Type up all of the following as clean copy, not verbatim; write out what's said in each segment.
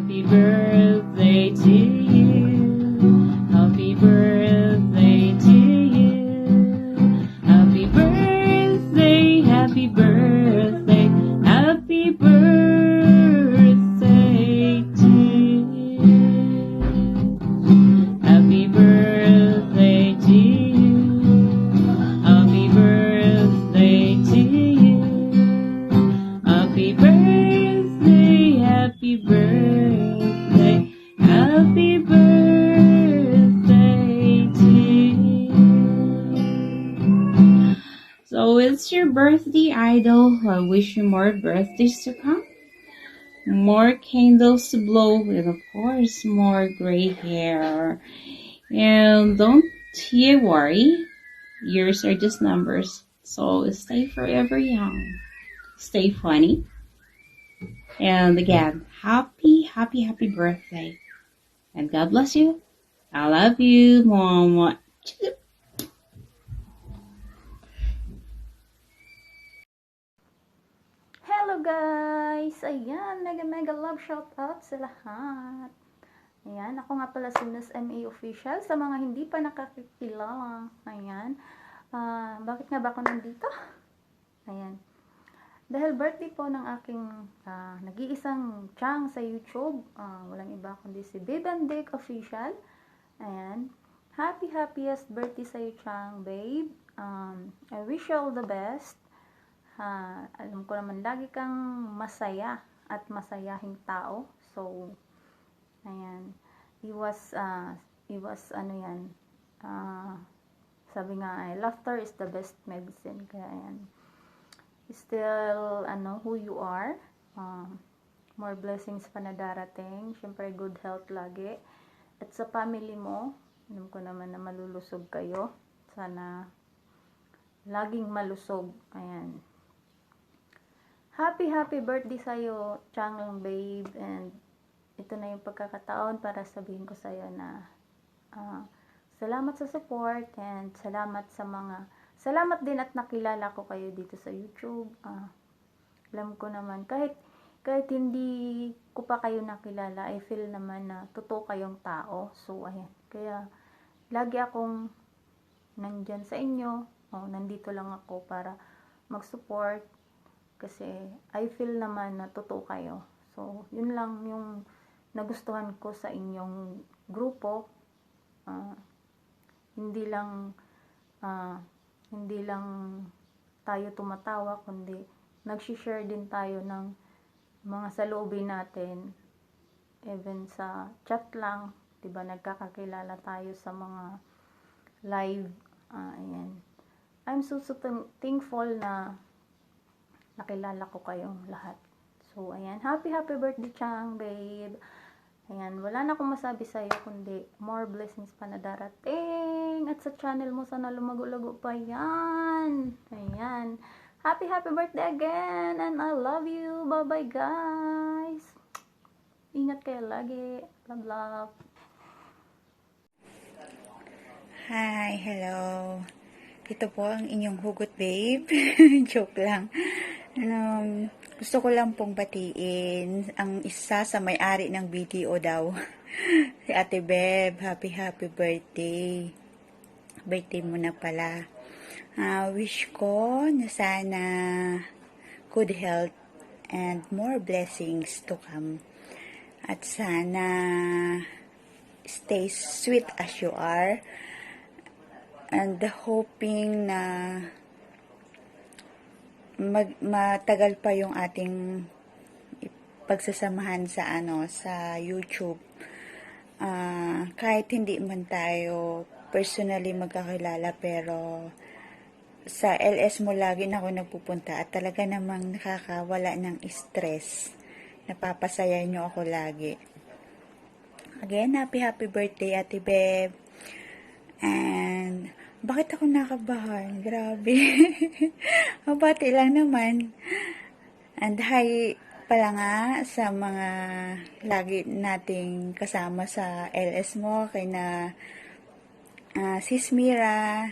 Happy birthday to you. Happy birthday to you. Happy birthday, happy birthday, happy birthday to you. Happy birthday to you. Happy birthday to you. Happy birthday, happy birthday, happy birthday to you. So it's your birthday, idol. I wish you more birthdays to come, more candles to blow, and of course, more gray hair. And don't you worry, years are just numbers. So stay forever young, stay funny. And again, happy birthday. And God bless you. I love you. Mwah, mwah. Hello guys! Ayan, mega love shoutout sa lahat. Ayan, ako nga pala si Miss MA Official. Sa mga hindi pa nakakilala, ayan. Bakit nga ba ako nandito? Ayan. Dahil birthday po ng aking nag-iisang chang sa YouTube. Walang iba kundi si Bibandik Official. Ayan. Happiest birthday sa iyo, Chang, babe. I wish you all the best. Alam ko naman lagi kang masaya at masayahing tao. So, ayan. Iwas ano yan. Sabi nga, laughter is the best medicine. Kaya ayan. Still, who you are. More blessings pa na darating. Siyempre, good health lagi. At sa family mo, alam ko naman na malulusog kayo. Sana laging malusog. Ayan. Happy birthday sa'yo, Chang babe. And ito na yung pagkakataon para sabihin ko sa'yo na salamat sa support and salamat din at nakilala ko kayo dito sa YouTube. Alam ko naman, kahit hindi ko pa kayo nakilala, I feel naman na totoo kayong tao. So, ayan. Kaya, lagi akong nandyan sa inyo. Nandito lang ako para mag-support. Kasi, I feel naman na totoo kayo. So, yun lang yung nagustuhan ko sa inyong grupo. Hindi lang tayo tumatawa, kundi nag-share din tayo ng mga saloobin natin. Even sa chat lang, 'di ba, nagkakakilala tayo sa mga live. Ayan. I'm so thankful na nakilala ko kayong lahat. So, ayan. Happy birthday, Chang, babe. Ayan, wala na akong masabi sa iyo kundi more blessings pa na darating. At sa channel mo, sana lumago-lago pa yan. Ayan. Happy birthday again. And I love you. Bye-bye, guys. Ingat kayo lagi. Love. Hi, hello. Ito po ang inyong hugot, babe. Joke lang. Gusto ko lang pong batiin ang isa sa may-ari ng video daw. Si Ate Beb, happy birthday. Birthday mo na pala. Wish ko na sana good health and more blessings to come. At sana stay sweet as you are. And hoping na matagal pa yung ating pagsasamahan sa YouTube. Kahit hindi man tayo personally magkakilala, pero sa LS mo lagi na ako nagpupunta at talaga namang nakakawala ng stress. Napapasaya nyo ako lagi. Again, happy birthday, Ate Beb. And bakit ako nakabahan? Grabe. Mabati lang naman. And hi pala nga sa mga lagi nating kasama sa LS mo, kay na Sis Mira,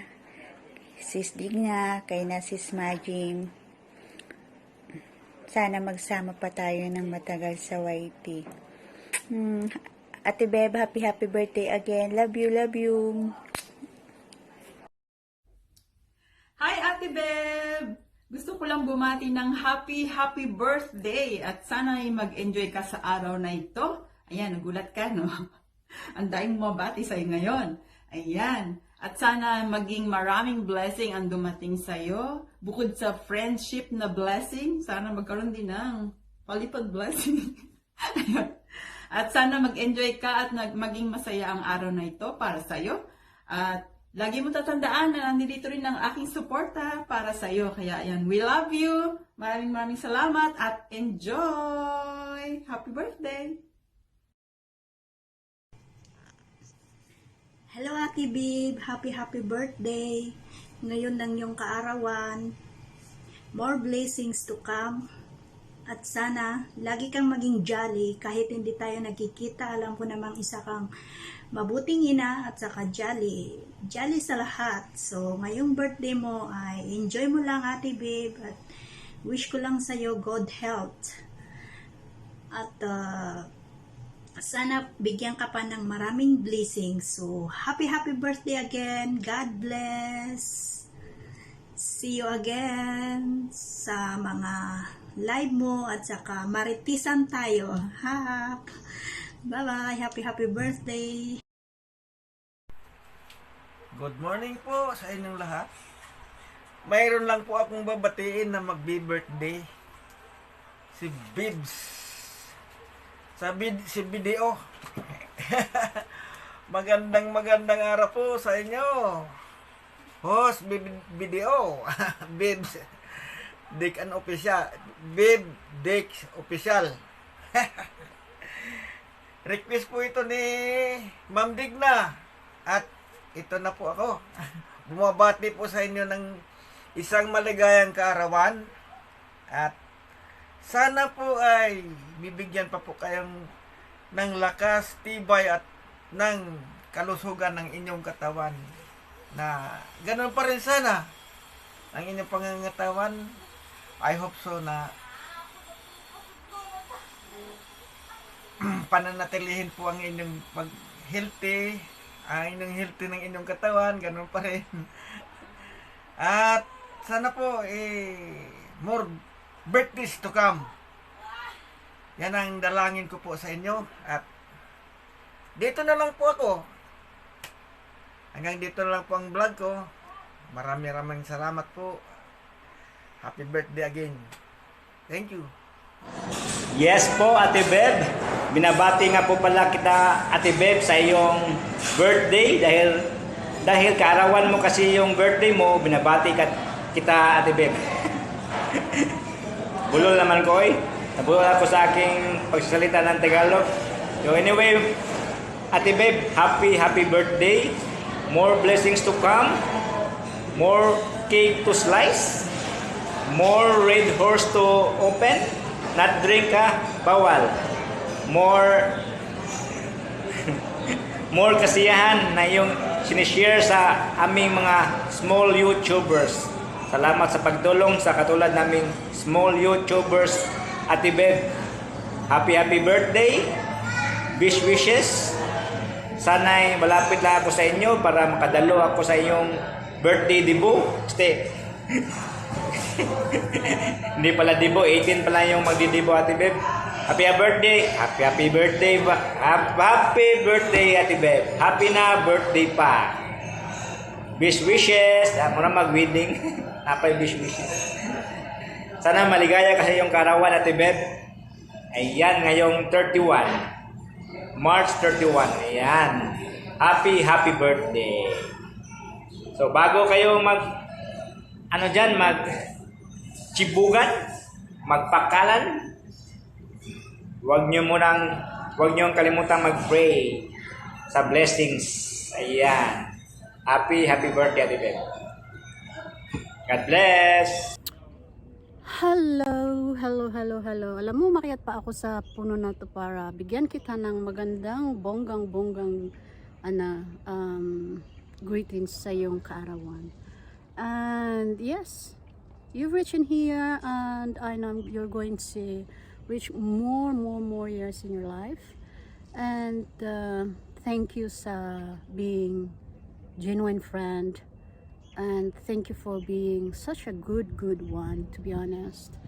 Sis Digna, kay na Sis Majing. Sana magsama pa tayo ng matagal sa YT. Ate Beb, happy birthday again. Love you, love you. Hi Ate Beb! Gusto ko lang bumati ng happy birthday at sana ay mag-enjoy ka sa araw na ito. Ayan, nagulat ka, no? Ang daing mabati sa'yo ngayon. Ayan. At sana maging maraming blessing ang dumating sa'yo. Bukod sa friendship na blessing, sana magkaroon din ng palipad blessing. Ayan. At sana mag-enjoy ka at maging masaya ang araw na ito para sa'yo. At lagi mo tatandaan na nandito rin ang aking suporta para sa iyo. Kaya ayan, we love you. Maraming salamat at enjoy! Happy birthday! Hello Ate Bib, happy birthday. Ngayon ng iyong kaarawan. More blessings to come. At sana lagi kang maging jolly kahit hindi tayo nagkikita. Alam ko namang isa kang mabuting ina at saka jolly sa lahat. So, ngayong birthday mo ay enjoy mo lang Ate Babe at wish ko lang sa'yo good health. At sana bigyan ka pa ng maraming blessings. So, happy birthday again. God bless. See you again sa mga live mo at saka maritisan tayo. Ha! Bye-bye. Happy birthday. Good morning po sa inyong lahat. Mayroon lang po akong babatiin na magbi-birthday. Si Bibs. Si video. magandang araw po sa inyo. Host video. Bibs. Dick and Official. Bib Dick Official. Request po ito ni Ma'am Digna. At ito na po ako. Bumabati po sa inyo ng isang maligayang kaarawan. At sana po ay bibigyan pa po kayong ng lakas, tibay at ng kalusugan ng inyong katawan. Na ganun pa rin sana ang inyong pangangatawan. I hope so na pananatilihin po ang inyong pag-healthy, ang inyong healthy ng inyong katawan, ganun pa rin. At sana po, more birthdays to come. Yan ang dalangin ko po sa inyo. At dito na lang po ako. Hanggang dito na lang po ang vlog ko. Maraming salamat po. Happy birthday again. Thank you. Yes po, Ate Beb. Binabati nga po pala kita, Ate Beb, sa iyong birthday dahil kaarawan mo kasi yung birthday mo, binabati kita, Ate Beb. Bulol naman ko eh. Nabulol ako sa aking pagsasalita ng Tagalog. So anyway, Ate Beb, happy birthday. More blessings to come. More cake to slice. More red horse to open. Not drink bawal. More kasiyahan na yung sinishare sa aming mga small YouTubers. Salamat sa pagtulong sa katulad naming small YouTubers. Ate Beb, happy birthday. Best wishes. Sana'y malapit lang ako sa inyo para makadalo ako sa iyong birthday debut. Stay. Hindi pala debo, 18 pala yung magdidibo, Ate Beb. Happy birthday. Happy birthday. Happy birthday, Ate Beb. Happy na birthday pa. Best wishes. Ako na mag-wedding. Napay best wishes. Sana maligaya kasi yung karawan, Ate Beb. Ayan, ngayong 31. March 31. Ayan. Happy birthday. So, bago kayo chibugan, magpakalan, huwag nyo kalimutang mag-pray sa blessings. Ayan. Happy birthday, Ate Beb. God bless. Hello. Alam mo, makiat pa ako sa puno na to para bigyan kita ng magandang bonggang greetings sa iyong kaarawan. And yes, you've reached in here, and I know you're going to reach more years in your life. And thank you sa being genuine friend, and thank you for being such a good one, to be honest.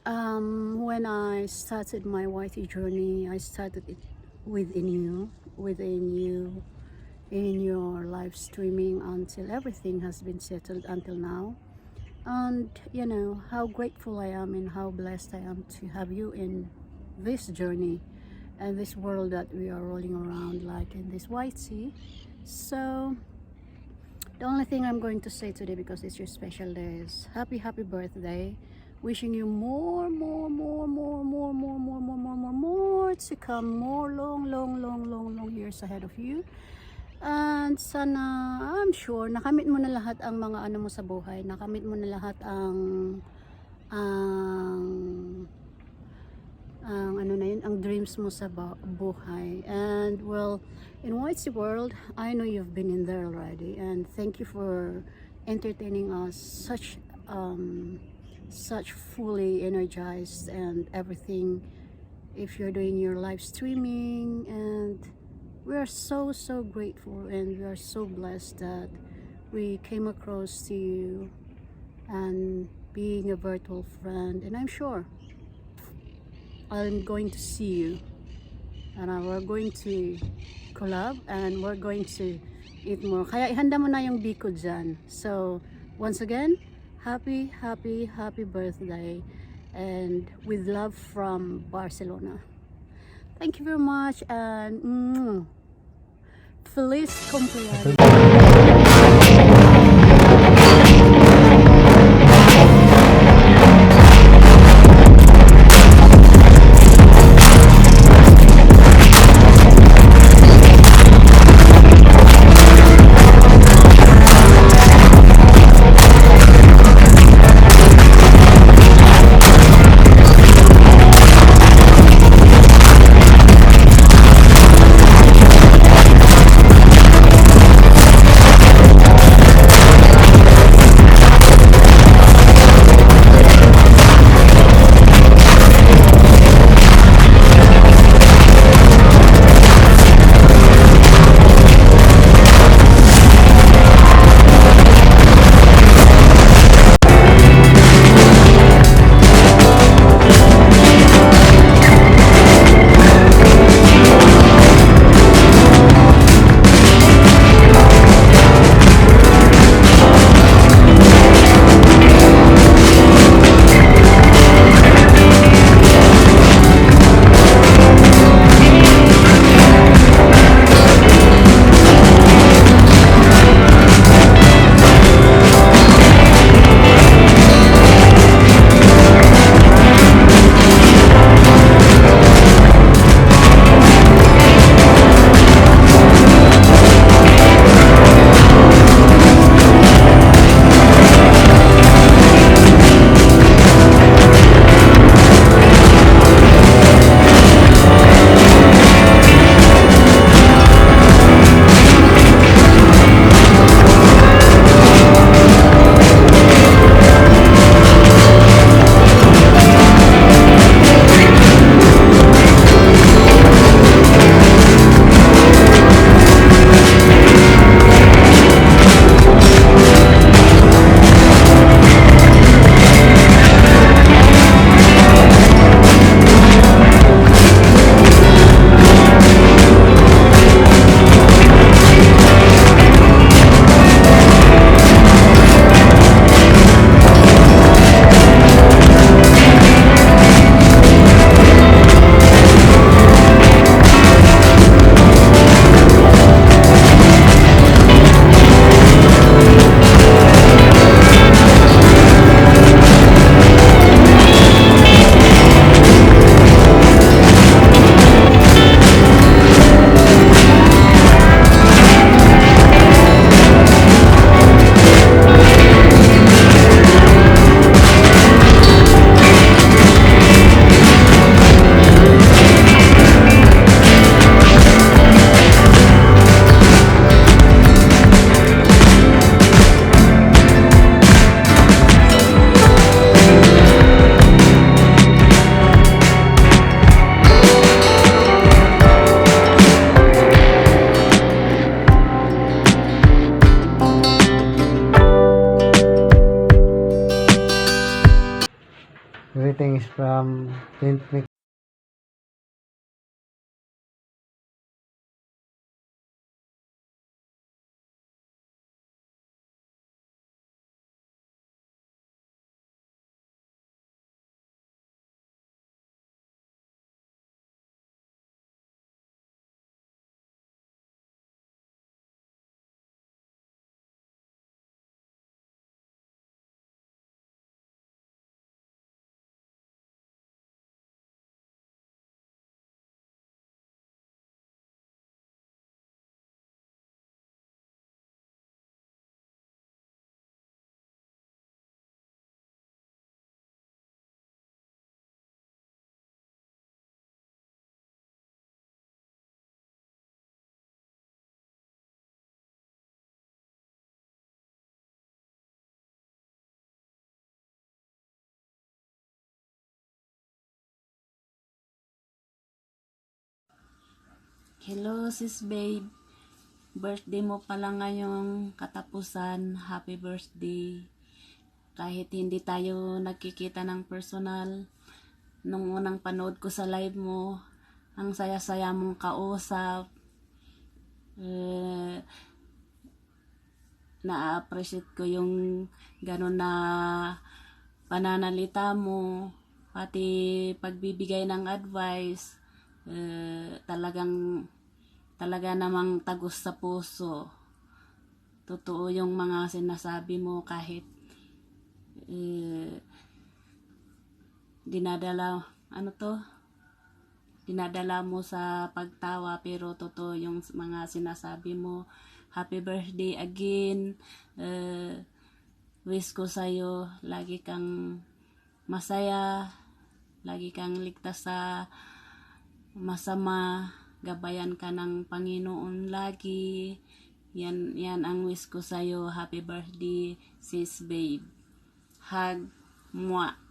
When I started my YT journey, I started it within you, in your live streaming until everything has been settled until now. And you know how grateful I am and how blessed I am to have you in this journey and this world that we are rolling around like in this YT. So the only thing I'm going to say today, because it's your special day, is happy birthday. Wishing you more to come, more long years ahead of you. And sana, I'm sure, nakamit mo na lahat ang mga ano mo sa buhay. Nakamit mo na lahat ang ano na yun, ang dreams mo sa buhay. And well, in YT world, I know you've been in there already. And thank you for entertaining us such fully energized and everything. If you're doing your live streaming, and we are so grateful and we are so blessed that we came across to you and being a virtual friend. And I'm sure I'm going to see you, and we're going to collab and we're going to eat more. Kaya ihanda mo na yung biko dyan. So once again, happy birthday, and with love from Barcelona. Thank you very much, and feliz cumpleaños. Greetings from Saint Nick. Hello, sis babe. Birthday mo pala ngayong katapusan. Happy birthday. Kahit hindi tayo nagkikita ng personal, nung unang panood ko sa live mo, ang saya-saya mong kausap. Na-appreciate ko yung gano'n na pananalita mo, pati pagbibigay ng advice. Talaga namang tagos sa puso. Totoo yung mga sinasabi mo kahit dinadala mo sa pagtawa, pero totoo yung mga sinasabi mo. Happy birthday again. Wish ko sa'yo lagi kang masaya, lagi kang ligtas sa masama, gabayan ka ng Panginoon lagi. Yan ang wish ko sa'yo. Happy birthday, sis babe. Hug. Mwah.